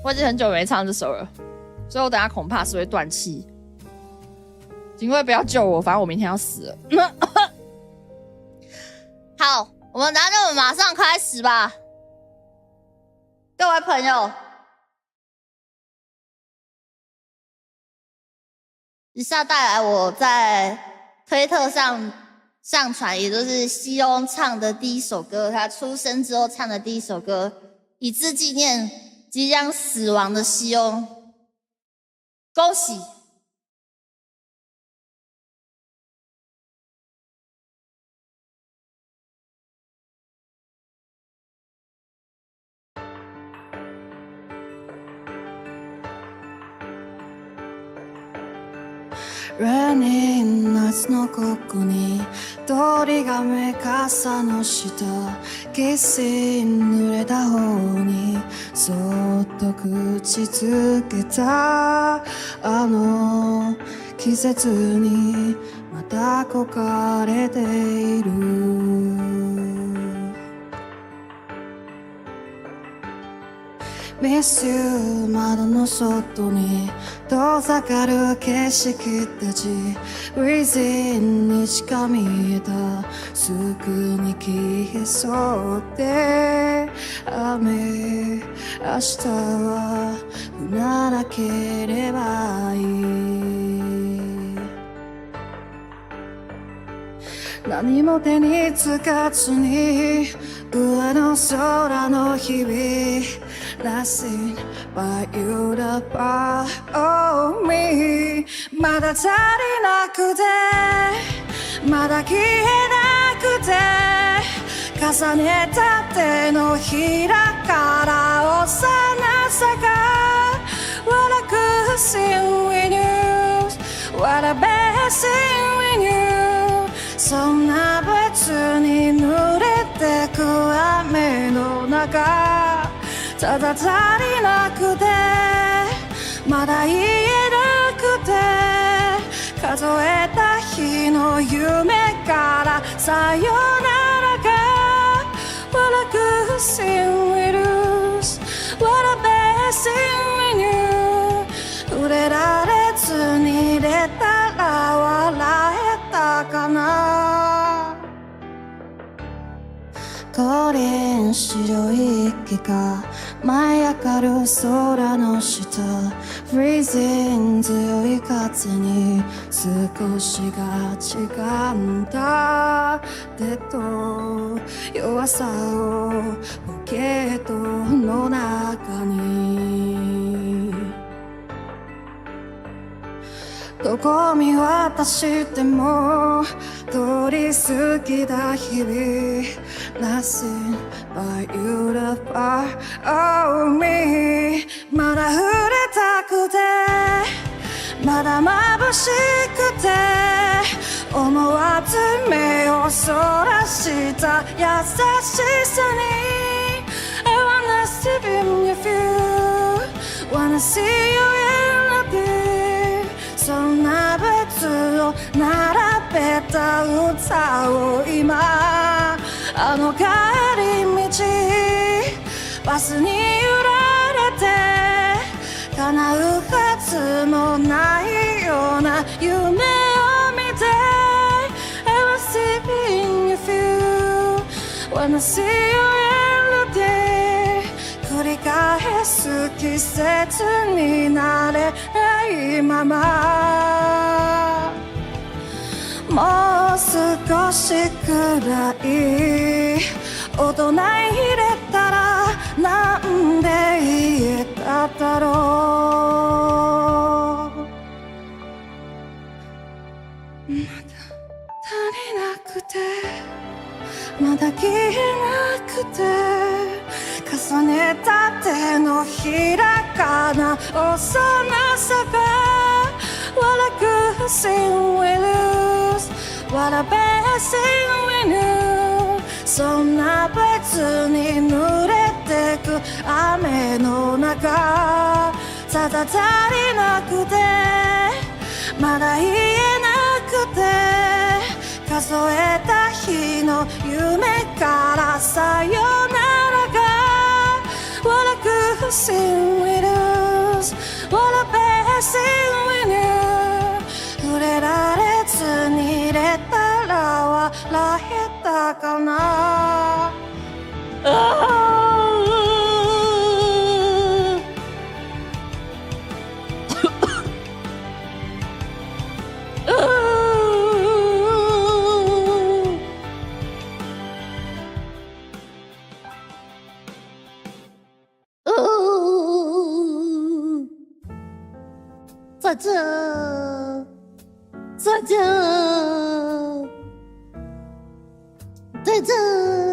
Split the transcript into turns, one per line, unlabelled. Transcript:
我已经很久没唱这首了，所以我等下恐怕是会断气。警卫不要救我，反正我明天要死了。好，我们等下就马上开始吧，各位朋友。以下带来我在推特上上传，也就是西翁唱的第一首歌，他出生之后唱的第一首歌，以致纪念即将死亡的西翁。恭喜！Raining
nights のここに鳥が目傘の下キス濡れた方にそっと口つけたあの季節にまた焦がれているMiss you 窓の外に遠ざかる景色たち Reason にしか見えたすぐに消えそうって雨明日は降らなければいい何も手につかずに上の空の日々Nothing but you the part of me まだ足りなくてまだ消えなくて重ねた手のひらから幼さが What a good thing with you What a bad thing with you そんな別に濡れてく雨の中ただ足りなくてまだ言えなくて数えた日の夢からさよならが What a good thing we lose What a bad thing we knew 触れられずに出たら笑えたかな五輪白い息が舞い上がる空の下 Freezing 強い風に少しが違った手と弱さをポケットの中にどこ見渡しても通り過ぎた日々 Nothing but you the part of me まだ触れたくてまだ眩しくて思わず目をそらした優しさに I wanna see you feel Wanna see you in the deep そんな別を並べた歌を今あの帰り道バスに揺られて叶うはずもないような夢を見て I was sleeping you feel Wanna see you every day 繰り返す季節になれないままもう少しくらい大人入れたらなんで言えただろうまだ足りなくてまだ消えなくて重ねた手のひらかな幼さが What a good thing we lose What a bad thing we knew そんな別に濡れてく雨の中ただ足りなくてまだ言えなくて数えた日の夢からさよなら見れたら笑えたかな
再见，再见，再见。